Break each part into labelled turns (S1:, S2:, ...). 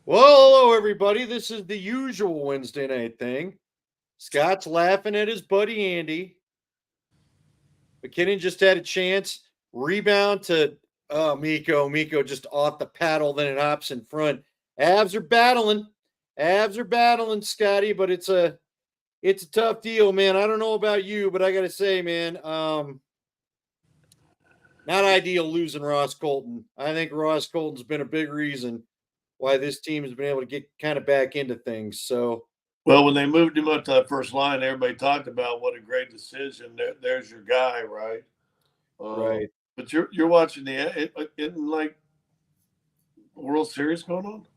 S1: Well, hello, everybody. This is the usual Wednesday night thing. Scott's laughing at his buddy Andy. McKinnon just had a chance. Rebound to Miko. Miko just off the paddle, then it hops in front. Avs are battling. Avs are battling, Scotty, but it's a tough deal, man. I don't know about you, but I gotta say, man, not ideal losing Ross Colton. I think Ross Colton's been a big reason why this team has been able to get kind of back into things. So
S2: Well, when they moved him up to that first line, everybody talked about what a great decision. There's your guy, right? Um,
S1: right.
S2: but you're watching in like World Series going on.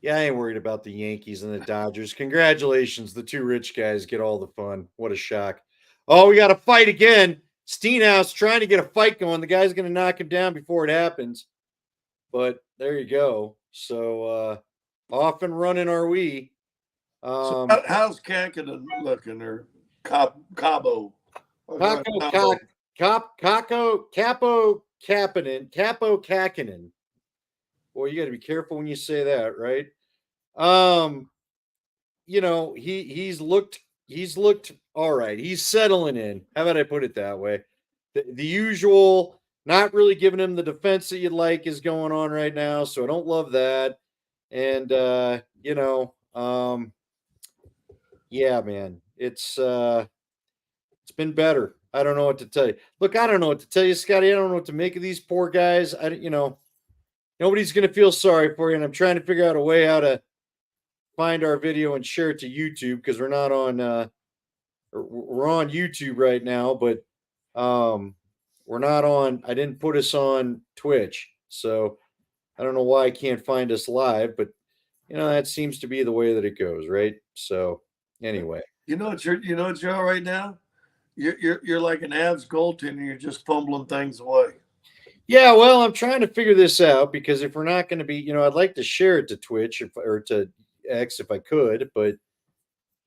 S1: Yeah, I ain't worried about the Yankees and the Dodgers. Congratulations. The two rich guys get all the fun. What a shock. Oh, we got to fight again. Steenhouse trying to get a fight going. The guy's going to knock him down before it happens. But there you go. So off and running are we.
S2: So
S1: Um,
S2: how's Kankinen looking or Cabo?
S1: Capo,
S2: Cabo.
S1: Capo Kakinen. Boy, you got to be careful when you say that, right? Um, he's looked all right. He's settling in. How about I put it that way? The usual, not really giving him the defense that you'd like is going on right now. So I don't love that. And yeah, man, it's been better. I don't know what to tell you. Look, I don't know what to tell you, Scotty. I don't know what to make of these poor guys. Nobody's gonna feel sorry for you, and I'm trying to figure out a way how to find our video and share it to YouTube because we're not on we're on YouTube right now, but um we're not on. I didn't put us on Twitch, so I don't know why I can't find us live, but that seems to be the way that it goes, right? So anyway,
S2: You know what you're right now. You're like an Avs goaltender. You're just fumbling things away.
S1: yeah. Well, I'm trying to figure this out because if we're not going to be, I'd like to share it to Twitch or to X if I could, but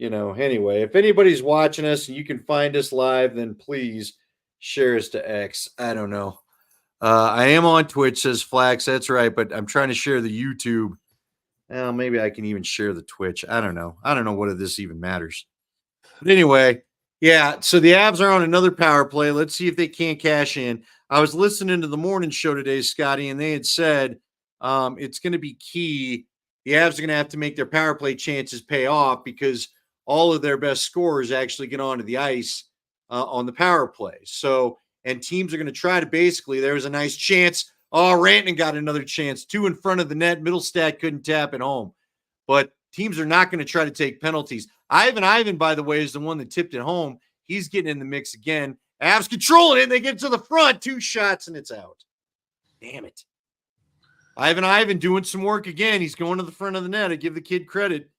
S1: anyway, if anybody's watching us and you can find us live, then please share us to X. I don't know. I am on Twitch, says Flax. That's right, but I'm trying to share the YouTube. Well, maybe I can even share the Twitch. I don't know. I don't know whether this even matters. But anyway, yeah. So the Avs are on another power play. Let's see if they can't cash in. I was listening to the morning show today, Scotty, and they had said it's going to be key. The Avs are going to have to make their power play chances pay off because all of their best scorers actually get onto the ice on the power play. So, and teams are going to try to basically, there was a nice chance. Oh, Rantanen got another chance. Two in front of the net. Middlestat couldn't tap it home. But teams are not going to try to take penalties. Ivan, by the way, is the one that tipped it home. He's getting in the mix again. Avs controlling it. And they get to the front. Two shots, and it's out. Damn it. Ivan doing some work again. He's going to the front of the net. I give the kid credit.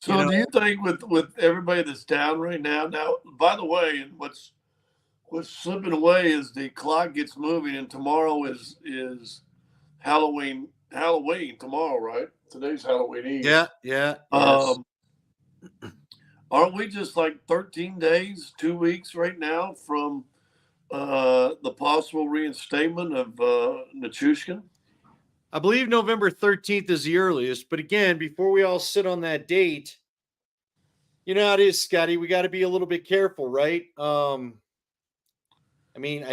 S2: So do you think with everybody that's down right now? Now, by the way, and what's slipping away is the clock gets moving, and tomorrow is Halloween. Halloween tomorrow, right? Today's Halloween Eve.
S1: Yeah, yes.
S2: Um, aren't we just like 13 days, 2 weeks right now from the possible reinstatement of Nichushkin?
S1: I believe November 13th is the earliest. But again, before we all sit on that date, you know how it is, Scotty. We got to be a little bit careful, right? I mean,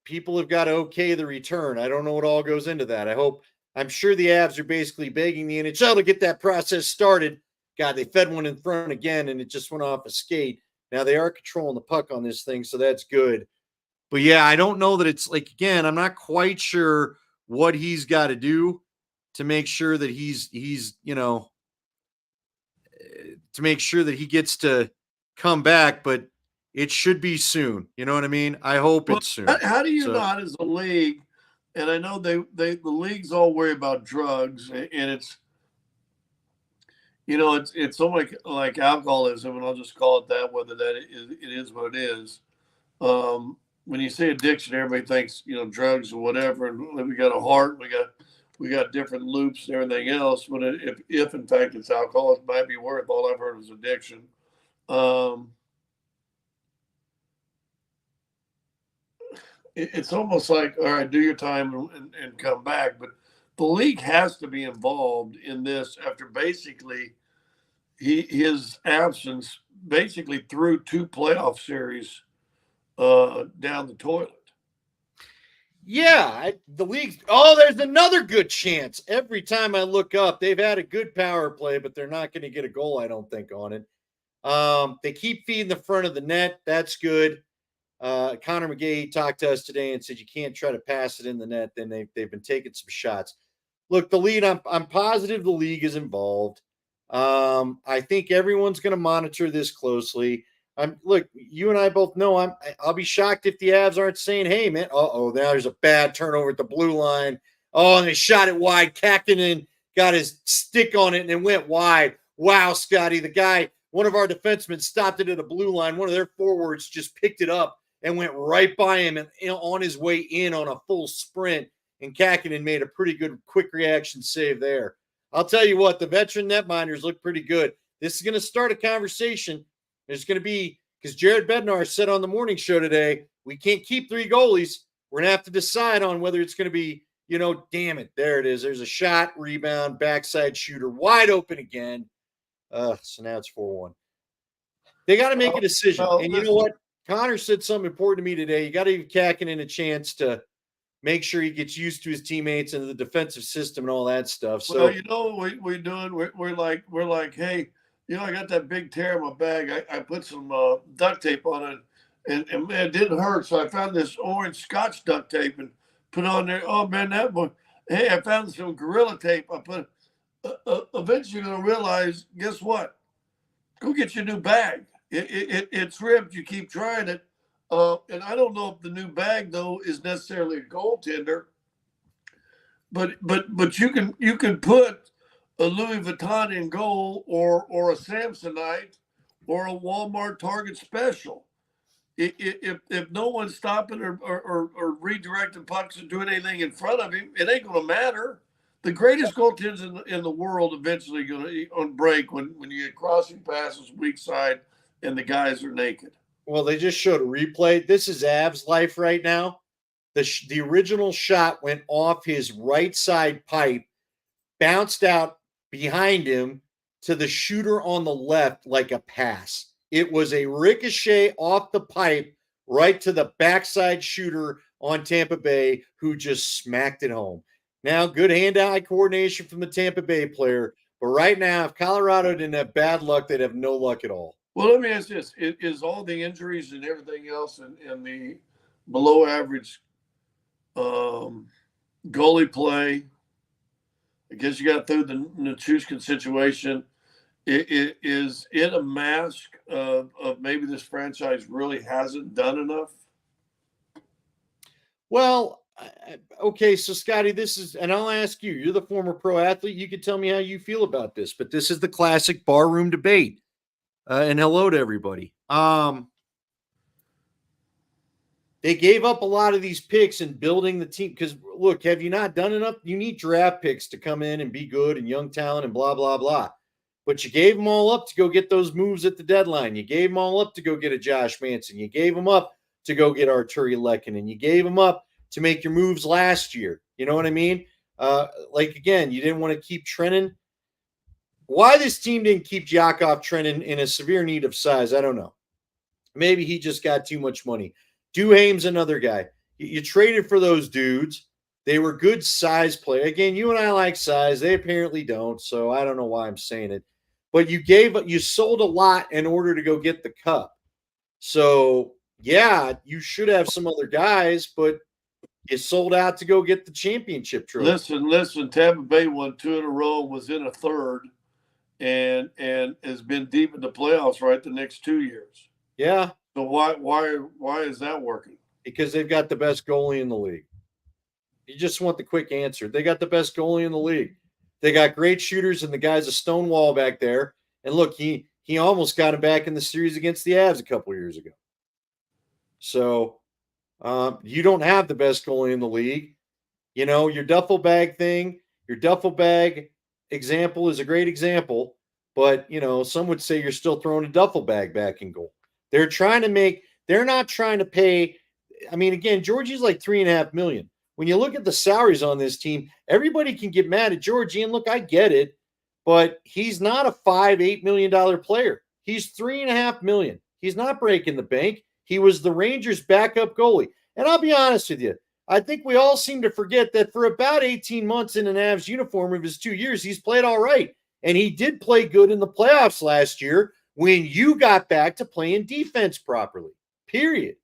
S1: people have got to okay the return. I don't know what all goes into that. I'm sure the Avs are basically begging the NHL to get that process started. God, they fed one in front again and it just went off a skate. Now they are controlling the puck on this thing, so that's good. But yeah, I don't know that it's like, again, I'm not quite sure what he's got to do to make sure that to make sure that he gets to come back, but it should be soon. You know what I mean? I hope
S2: Well,
S1: it's soon.
S2: how do you
S1: So
S2: not, as a league, and I know the leagues all worry about drugs, and it's almost like alcoholism, and I'll just call it that, whether it is what it is. When you say addiction, everybody thinks drugs or whatever, and we got a heart, we got different loops and everything else. But if in fact it's alcohol, it might be worth. All I've heard is addiction. Um, it's almost like, all right, do your time and come back. But the league has to be involved in this after basically his absence basically threw 2 playoff series down the toilet.
S1: Yeah, the league's. Oh, there's another good chance. Every time I look up, they've had a good power play, but they're not going to get a goal, I don't think, on it. They keep feeding the front of the net. That's good. Connor McGahey talked to us today and said you can't try to pass it in the net. Then they've been taking some shots. Look, the lead. I'm positive the league is involved. I think everyone's going to monitor this closely. Look, you and I both know I'll be shocked if the Avs aren't saying, "Hey, man, now there's a bad turnover at the blue line. Oh, and they shot it wide. Kakkonen got his stick on it and it went wide. Wow, Scotty, the guy, one of our defensemen stopped it at the blue line. One of their forwards just picked it up and went right by him and on his way in on a full sprint. And Kakkonen made a pretty good quick reaction save there. I'll tell you what, the veteran netminders look pretty good. This is going to start a conversation. There's going to be, because Jared Bednar said on the morning show today, we can't keep 3 goalies. We're going to have to decide on whether it's going to be, damn it. There it is. There's a shot, rebound, backside shooter, wide open again. So now it's 4-1. They got to make a decision. And you know what? Connor said something important to me today. You got to give Kakkonen a chance to make sure he gets used to his teammates and the defensive system and all that stuff. So,
S2: what we're doing? We're like, hey, I got that big tear in my bag. I put some duct tape on it, and man, it didn't hurt. So I found this orange Scotch duct tape and put on there. Oh man, that one. Hey, I found some Gorilla tape. I put. Eventually, you're gonna realize. Guess what? Go get your new bag. It's ripped. You keep trying it. And I don't know if the new bag though is necessarily a goaltender, but you can put a Louis Vuitton in goal or a Samsonite or a Walmart Target special. If no one's stopping or redirecting pucks and doing anything in front of him, it ain't going to matter. The greatest goaltenders in the world eventually going to on break when you get crossing passes weak side and the guys are naked.
S1: Well, they just showed a replay. This is Av's life right now. The original shot went off his right side pipe, bounced out behind him to the shooter on the left like a pass. It was a ricochet off the pipe right to the backside shooter on Tampa Bay who just smacked it home. Now, good hand-eye coordination from the Tampa Bay player. But right now, if Colorado didn't have bad luck, they'd have no luck at all.
S2: Well, let me ask this. Is all the injuries and everything else and the below average goalie play, I guess you got through the Nichushkin situation, is it a mask of maybe this franchise really hasn't done enough?
S1: Well, okay, so Scotty, this is, and I'll ask you, you're the former pro athlete. You can tell me how you feel about this, but this is the classic barroom debate. And hello to everybody. They gave up a lot of these picks in building the team because, look, have you not done enough? You need draft picks to come in and be good and young talent and blah, blah, blah. But you gave them all up to go get those moves at the deadline. You gave them all up to go get a Josh Manson. You gave them up to go get Arturi Lehkonen. You gave them up to make your moves last year. You know what I mean? Again, you didn't want to keep Trenin. Why this team didn't keep Yakov Trenin in a severe need of size, I don't know. Maybe he just got too much money. Duhaime's another guy. You traded for those dudes. They were good size play. Again, you and I like size. They apparently don't, so I don't know why I'm saying it. But you sold a lot in order to go get the cup. So, yeah, you should have some other guys, but you sold out to go get the championship trophy.
S2: Listen, Tampa Bay won 2 in a row, was in a third. And has been deep in the playoffs the next 2 years.
S1: Yeah.
S2: So why is that working?
S1: Because they've got the best goalie in the league. You just want the quick answer. They got the best goalie in the league. They got great shooters, and the guy's a stone wall back there. And look, he almost got him back in the series against the Avs a couple of years ago. So you don't have the best goalie in the league. Your duffel bag thing, your duffel bag example is a great example, but some would say you're still throwing a duffel bag back in goal. They're not trying to pay. I mean, again, Georgie's like $3.5 million. when you look at the salaries on this team, everybody can get mad at Georgie. And look, I get it, but he's not a $5-8 million player. He's $3.5 million. He's not breaking the bank. He was the Rangers' backup goalie. And I'll be honest with you, I think we all seem to forget that for about 18 months in an Avs uniform of his 2 years, he's played all right. And he did play good in the playoffs last year when you got back to playing defense properly, period.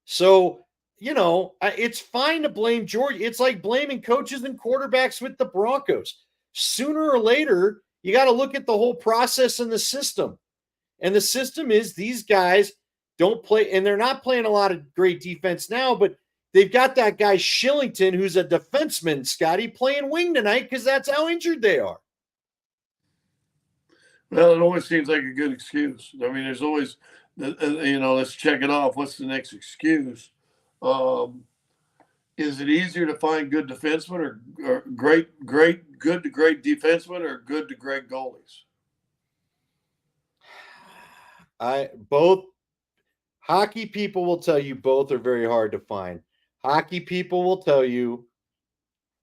S1: So, it's fine to blame George. It's like blaming coaches and quarterbacks with the Broncos. Sooner or later, you got to look at the whole process and the system. And the system is these guys don't play, and they're not playing a lot of great defense now, but they've got that guy Shillington, who's a defenseman, Scotty, playing wing tonight because that's how injured they are.
S2: Well, it always seems like a good excuse. I mean, there's always, let's check it off. What's the next excuse? Is it easier to find good defensemen or good to great defensemen or good to great goalies?
S1: Both hockey people will tell you both are very hard to find. Hockey people will tell you,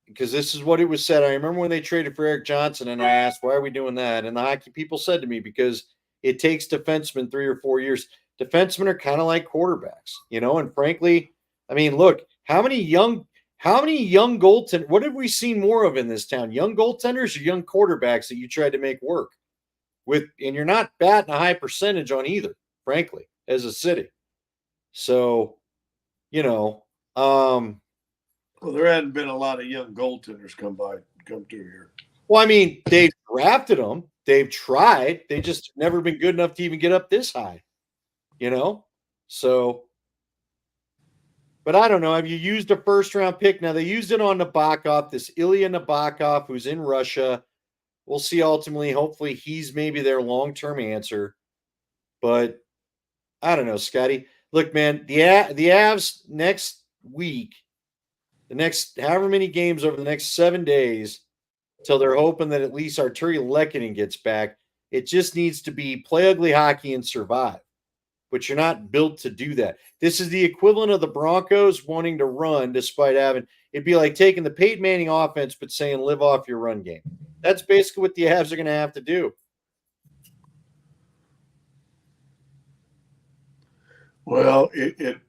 S1: because this is what it was said. I remember when they traded for Erik Johnson, and I asked, why are we doing that? And the hockey people said to me, because it takes defensemen 3 or 4 years. Defensemen are kind of like quarterbacks, and frankly, I mean, look, how many young goaltenders, what have we seen more of in this town? Young goaltenders or young quarterbacks that you tried to make work with, and you're not batting a high percentage on either, frankly, as a city. So,
S2: well, there hadn't been a lot of young goaltenders come through here.
S1: Well, I mean, they've drafted them. They've tried. They just never been good enough to even get up this high, So, but I don't know. Have you used a first-round pick? Now, they used it on Nabokov, this Ilya Nabokov, who's in Russia. We'll see ultimately. Hopefully, he's maybe their long-term answer. But I don't know, Scotty. Look, man, the Avs next week, the next however many games over the next 7 days, till they're hoping that at least Artturi Lehkonen gets back. It just needs to be play ugly hockey and survive. But you're not built to do that. This is the equivalent of the Broncos wanting to run despite having – it'd be like taking the Peyton Manning offense but saying live off your run game. That's basically what the Avs are going to have to do.
S2: Well, it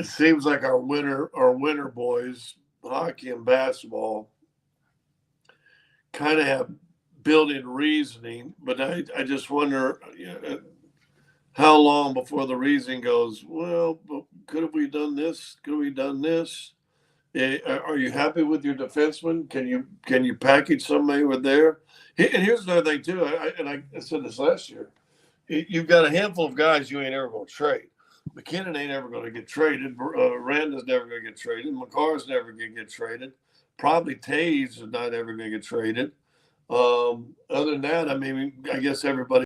S2: seems like our winter boys, hockey and basketball, kind of have built-in reasoning, but I just wonder how long before the reasoning goes, well, could have we done this? Could we done this? Are you happy with your defenseman? Can you package somebody with there? And here's another thing too. I said this last year. You've got a handful of guys you ain't ever going to trade. McKinnon ain't ever going to get traded. Randa's never going to get traded. McCarr's never going to get traded. Probably Taves is not ever going to get traded. Other than that, I mean, I guess everybody